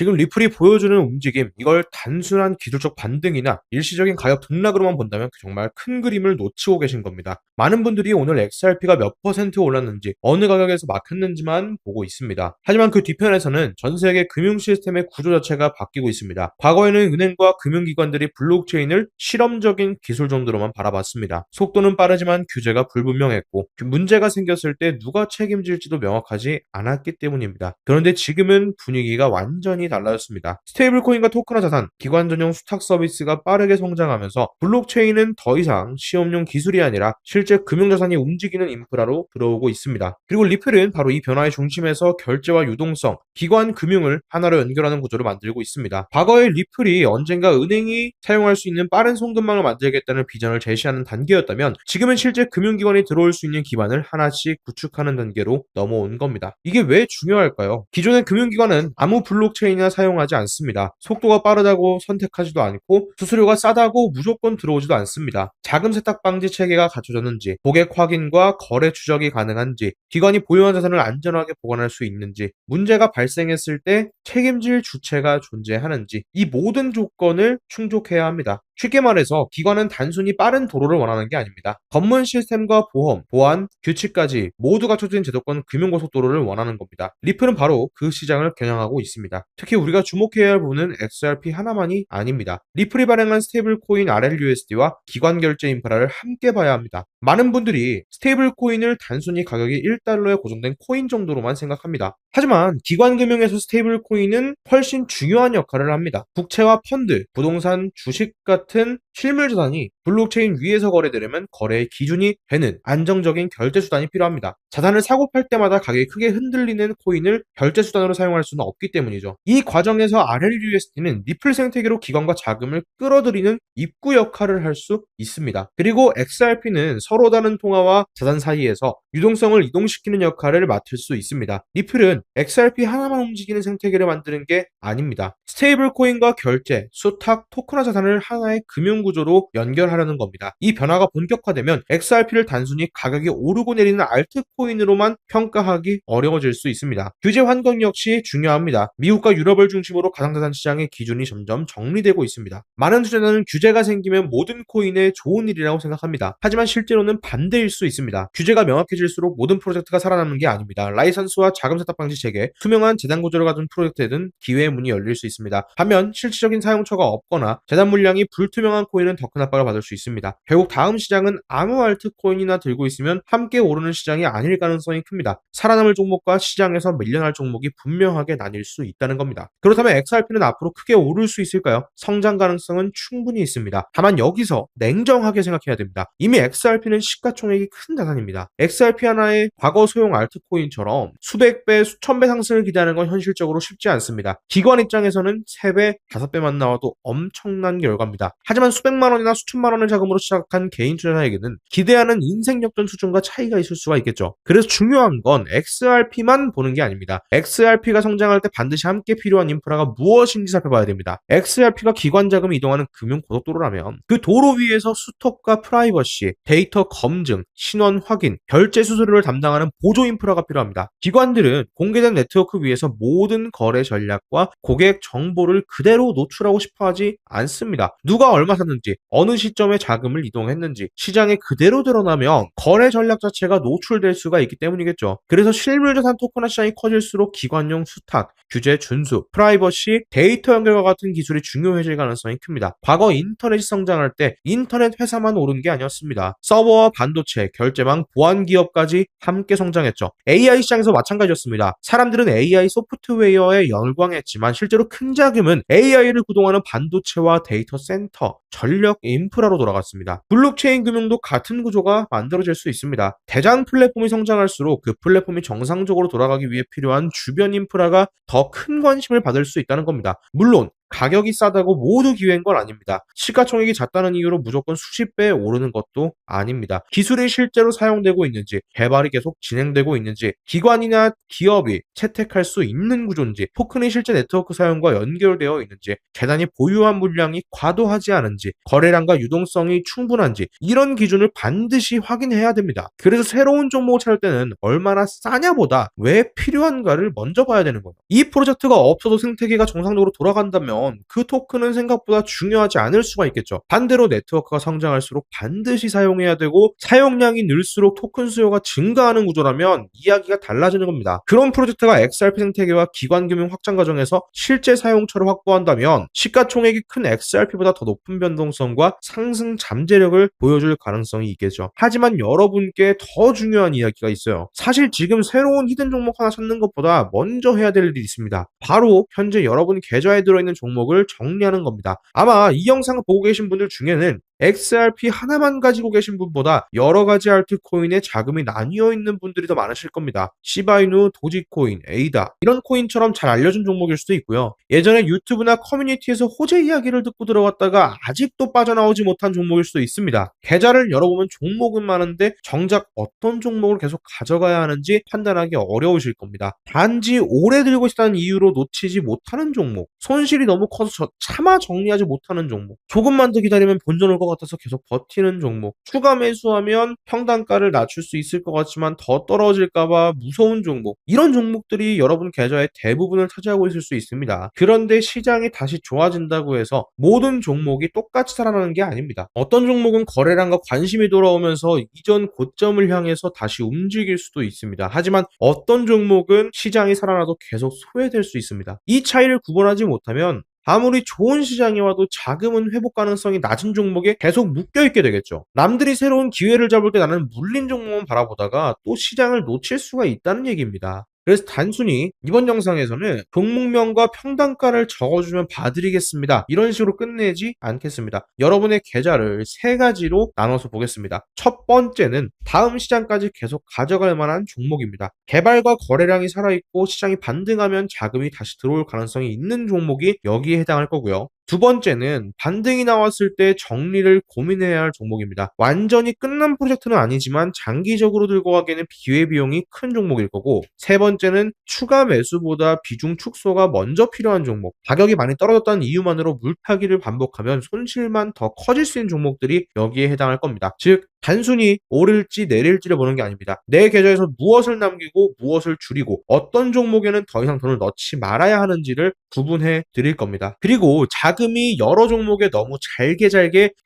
지금 리플이 보여주는 움직임, 이걸 단순한 기술적 반등이나 일시적인 가격 등락으로만 본다면 정말 큰 그림을 놓치고 계신 겁니다. 많은 분들이 오늘 XRP가 몇 퍼센트 올랐는지, 어느 가격에서 막혔는지만 보고 있습니다. 하지만 그 뒤편에서는 전 세계 금융 시스템의 구조 자체가 바뀌고 있습니다. 과거에는 은행과 금융기관들이 블록체인을 실험적인 기술 정도로만 바라봤습니다. 속도는 빠르지만 규제가 불분명했고, 문제가 생겼을 때 누가 책임질지도 명확하지 않았기 때문입니다. 그런데 지금은 분위기가 완전히 달라졌습니다. 스테이블코인과 토큰화 자산, 기관 전용 수탁 서비스가 빠르게 성장하면서 블록체인은 더 이상 시험용 기술이 아니라 실제 금융자산이 움직이는 인프라로 들어오고 있습니다. 그리고 리플은 바로 이 변화의 중심에서 결제와 유동성, 기관 금융을 하나로 연결하는 구조를 만들고 있습니다. 과거의 리플이 언젠가 은행이 사용할 수 있는 빠른 송금망을 만들겠다는 비전을 제시하는 단계였다면, 지금은 실제 금융기관이 들어올 수 있는 기반을 하나씩 구축하는 단계로 넘어온 겁니다. 이게 왜 중요할까요? 기존의 금융기관은 아무 블록체인이나 사용하지 않습니다. 속도가 빠르다고 선택하지도 않고 수수료가 싸다고 무조건 들어오지도 않습니다. 자금 세탁 방지 체계가 갖춰졌는지, 고객 확인과 거래 추적이 가능한지, 기관이 보유한 자산을 안전하게 보관할 수 있는지, 문제가 발생했을 때 책임질 주체가 존재하는지, 이 모든 조건을 충족해야 합니다. 쉽게 말해서 기관은 단순히 빠른 도로를 원하는 게 아닙니다. 검문 시스템과 보험, 보안, 규칙까지 모두 갖춰진 제도권 금융고속도로를 원하는 겁니다. 리플은 바로 그 시장을 겨냥하고 있습니다. 특히 우리가 주목해야 할 부분은 XRP 하나만이 아닙니다. 리플이 발행한 스테이블코인 RLUSD와 기관 결제 인프라를 함께 봐야 합니다. 많은 분들이 스테이블코인을 단순히 가격이 1달러에 고정된 코인 정도로만 생각합니다. 하지만 기관 금융에서 스테이블코인은 훨씬 중요한 역할을 합니다. 국채와 펀드, 부동산, 주식 같은 실물 자산이 블록체인 위에서 거래되려면 거래의 기준이 되는 안정적인 결제 수단이 필요합니다. 자산을 사고 팔 때마다 가격이 크게 흔들리는 코인을 결제 수단으로 사용할 수는 없기 때문이죠. 이 과정에서 RLUSD는 리플 생태계로 기관과 자금을 끌어들이는 입구 역할을 할 수 있습니다. 그리고 XRP는 서로 다른 통화와 자산 사이에서 유동성을 이동시키는 역할을 맡을 수 있습니다. 리플은 XRP 하나만 움직이는 생태계를 만드는 게 아닙니다. 스테이블 코인과 결제, 수탁, 토큰화 자산을 하나의 금융 구조로 연결하려는 겁니다. 이 변화가 본격화되면 XRP를 단순히 가격이 오르고 내리는 알트코인으로만 평가하기 어려워질 수 있습니다. 규제 환경 역시 중요합니다. 미국과 유럽을 중심으로 가상자산 시장의 기준이 점점 정리되고 있습니다. 많은 투자자는 규제가 생기면 모든 코인에 좋은 일이라고 생각합니다. 하지만 실제로는 반대일 수 있습니다. 규제가 명확해질수록 모든 프로젝트가 살아남는 게 아닙니다. 라이선스와 자금 세탁 방지 체계, 투명한 재단 구조를 가진 프로젝트에는 기회의 문이 열릴 수 있습니다. 반면 실질적인 사용처가 없거나 재단 물량이 불투명한 코인은 더 큰 압박을 받을 수 있습니다. 결국 다음 시장은 아무 알트코인이나 들고 있으면 함께 오르는 시장이 아닐 가능성이 큽니다. 살아남을 종목과 시장에서 밀려날 종목이 분명하게 나뉠 수 있다는 겁니다. 그렇다면 XRP는 앞으로 크게 오를 수 있을까요? 성장 가능성은 충분히 있습니다. 다만 여기서 냉정하게 생각해야 됩니다. 이미 XRP는 시가총액이 큰 자산입니다. XRP 하나의 과거 소형 알트코인처럼 수백 배, 수천 배 상승을 기대하는 건 현실적으로 쉽지 않습니다. 기관 입장에서는 3배, 5배만 나와도 엄청난 결과입니다. 하지만 수백만 원이나 수천만 원을 자금으로 시작한 개인 투자자에게는 기대하는 인생 역전 수준과 차이가 있을 수가 있겠죠. 그래서 중요한 건 XRP만 보는 게 아닙니다. XRP가 성장할 때 반드시 함께 필요한 인프라가 무엇인지 살펴봐야 됩니다. XRP가 기관 자금이 이동하는 금융 고속도로라면 그 도로 위에서 수톡과 프라이버시, 데이터 검증, 신원 확인, 결제 수수료를 담당하는 보조 인프라가 필요합니다. 기관들은 공개된 네트워크 위에서 모든 거래 전략과 고객 정보를 그대로 노출하고 싶어 하지 않습니다. 누가 얼마 샀는지, 어느 시점에 자금을 이동했는지 시장에 그대로 드러나면 거래 전략 자체가 노출될 수가 있기 때문이겠죠. 그래서 실물자산 토큰화 시장이 커질수록 기관용 수탁, 규제 준수, 프라이버시, 데이터 연결과 같은 기술이 중요해질 가능성이 큽니다. 과거 인터넷이 성장할 때 인터넷 회사만 오른 게 아니었습니다. 서버와 반도체, 결제망, 보안 기업까지 함께 성장했죠. AI 시장에서 마찬가지였습니다. 사람들은 AI 소프트웨어에 열광했지만 실제로 큰 자금은 AI를 구동하는 반도체와 데이터 센터, 전력 인프라로 돌아갔습니다. 블록체인 금융도 같은 구조가 만들어질 수 있습니다. 대장 플랫폼이 성장할수록 그 플랫폼이 정상적으로 돌아가기 위해 필요한 주변 인프라가 더 큰 관심을 받을 수 있다는 겁니다. 물론 가격이 싸다고 모두 기회인 건 아닙니다. 시가총액이 작다는 이유로 무조건 수십 배 오르는 것도 아닙니다. 기술이 실제로 사용되고 있는지, 개발이 계속 진행되고 있는지, 기관이나 기업이 채택할 수 있는 구조인지, 토큰이 실제 네트워크 사용과 연결되어 있는지, 재단이 보유한 물량이 과도하지 않은지, 거래량과 유동성이 충분한지, 이런 기준을 반드시 확인해야 됩니다. 그래서 새로운 종목을 찾을 때는 얼마나 싸냐보다 왜 필요한가를 먼저 봐야 되는 거예요. 이 프로젝트가 없어도 생태계가 정상적으로 돌아간다면 그 토큰은 생각보다 중요하지 않을 수가 있겠죠. 반대로 네트워크가 성장할수록 반드시 사용해야 되고 사용량이 늘수록 토큰 수요가 증가하는 구조라면 이야기가 달라지는 겁니다. 그런 프로젝트가 XRP 생태계와 기관 금융 확장 과정에서 실제 사용처를 확보한다면 시가총액이 큰 XRP보다 더 높은 변동성과 상승 잠재력을 보여줄 가능성이 있겠죠. 하지만 여러분께 더 중요한 이야기가 있어요. 사실 지금 새로운 히든 종목 하나 찾는 것보다 먼저 해야 될 일이 있습니다. 바로 현재 여러분 계좌에 들어있는 종목을 정리하는 겁니다. 아마 이 영상을 보고 계신 분들 중에는 XRP 하나만 가지고 계신 분보다 여러 가지 알트코인에 자금이 나뉘어 있는 분들이 더 많으실 겁니다. 시바이누, 도지코인, 에이다 이런 코인처럼 잘 알려진 종목일 수도 있고요. 예전에 유튜브나 커뮤니티에서 호재 이야기를 듣고 들어갔다가 아직도 빠져나오지 못한 종목일 수도 있습니다. 계좌를 열어보면 종목은 많은데 정작 어떤 종목을 계속 가져가야 하는지 판단하기 어려우실 겁니다. 단지 오래 들고 있다는 이유로 놓치지 못하는 종목, 손실이 너무 커서 차마 정리하지 못하는 종목, 조금만 더 기다리면 본전 올 것 같아서 계속 버티는 종목, 추가 매수하면 평단가를 낮출 수 있을 것 같지만 더 떨어질까봐 무서운 종목, 이런 종목들이 여러분 계좌의 대부분을 차지하고 있을 수 있습니다. 그런데 시장이 다시 좋아진다고 해서 모든 종목이 똑같이 살아나는 게 아닙니다. 어떤 종목은 거래량과 관심이 돌아오면서 이전 고점을 향해서 다시 움직일 수도 있습니다. 하지만 어떤 종목은 시장이 살아나도 계속 소외될 수 있습니다. 이 차이를 구분하지 못하면 아무리 좋은 시장이 와도 자금은 회복 가능성이 낮은 종목에 계속 묶여있게 되겠죠. 남들이 새로운 기회를 잡을 때 나는 물린 종목만 바라보다가 또 시장을 놓칠 수가 있다는 얘기입니다. 그래서 단순히 이번 영상에서는 종목명과 평단가를 적어주면 봐드리겠습니다, 이런 식으로 끝내지 않겠습니다. 여러분의 계좌를 세 가지로 나눠서 보겠습니다. 첫 번째는 다음 시장까지 계속 가져갈 만한 종목입니다. 개발과 거래량이 살아있고 시장이 반등하면 자금이 다시 들어올 가능성이 있는 종목이 여기에 해당할 거고요. 두 번째는 반등이 나왔을 때 정리를 고민해야 할 종목입니다. 완전히 끝난 프로젝트는 아니지만 장기적으로 들고 가기에는 기회비용이 큰 종목일 거고, 세 번째는 추가 매수보다 비중 축소가 먼저 필요한 종목, 가격이 많이 떨어졌다는 이유만으로 물타기를 반복하면 손실만 더 커질 수 있는 종목들이 여기에 해당할 겁니다. 즉 단순히 오를지 내릴지를 보는 게 아닙니다. 내 계좌에서 무엇을 남기고 무엇을 줄이고 어떤 종목에는 더 이상 돈을 넣지 말아야 하는지를 구분해 드릴 겁니다. 그리고 자금이 여러 종목에 너무 잘게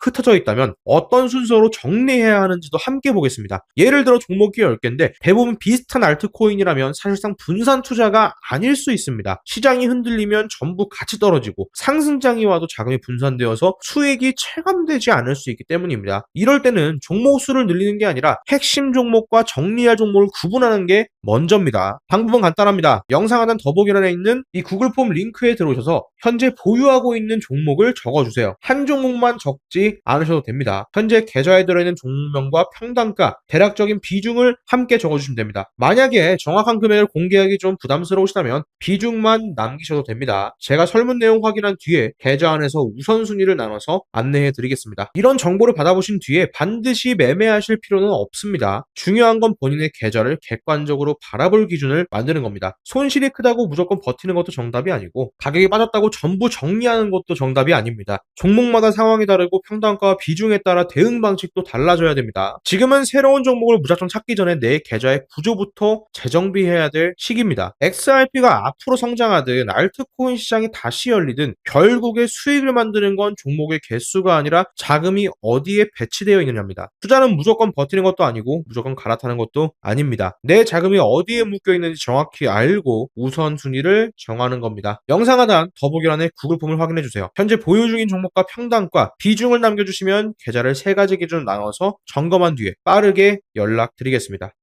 흩어져 있다면 어떤 순서로 정리해야 하는지도 함께 보겠습니다. 예를 들어 종목이 10개인데 대부분 비슷한 알트코인이라면 사실상 분산 투자가 아닐 수 있습니다. 시장이 흔들리면 전부 같이 떨어지고 상승장이 와도 자금이 분산되어서 수익이 체감되지 않을 수 있기 때문입니다. 이럴 때는 종목 수를 늘리는 게 아니라 핵심 종목과 정리할 종목을 구분하는 게 먼저입니다. 방법은 간단합니다. 영상 하단 더보기란에 있는 이 구글 폼 링크에 들어오셔서 현재 보유하고 있는 종목을 적어주세요. 한 종목만 적지 않으셔도 됩니다. 현재 계좌에 들어있는 종목명과 평단가, 대략적인 비중을 함께 적어주시면 됩니다. 만약에 정확한 금액을 공개하기 좀 부담스러우시다면 비중만 남기셔도 됩니다. 제가 설문 내용 확인한 뒤에 계좌 안에서 우선순위를 나눠서 안내해 드리겠습니다. 이런 정보를 받아보신 뒤에 반드시 매매하실 필요는 없습니다. 중요한 건 본인의 계좌를 객관적으로 바라볼 기준을 만드는 겁니다. 손실이 크다고 무조건 버티는 것도 정답이 아니고 가격이 빠졌다고 전부 정리하는 것도 정답이 아닙니다. 종목마다 상황이 다르고 평단가와 비중에 따라 대응 방식도 달라져야 됩니다. 지금은 새로운 종목을 무작정 찾기 전에 내 계좌의 구조부터 재정비해야 될 시기입니다. XRP가 앞으로 성장하든 알트코인 시장이 다시 열리든 결국에 수익을 만드는 건 종목의 개수가 아니라 자금이 어디에 배치되어 있느냐입니다. 투자는 무조건 버티는 것도 아니고 무조건 갈아타는 것도 아닙니다. 내 자금이 어디에 묶여 있는지 정확히 알고 우선순위를 정하는 겁니다. 영상 하단 더보기란에 구글 폼을 확인해 주세요. 현재 보유 중인 종목과 평단가, 비중을 남겨주시면 계좌를 세 가지 기준으로 나눠서 점검한 뒤에 빠르게 연락드리겠습니다.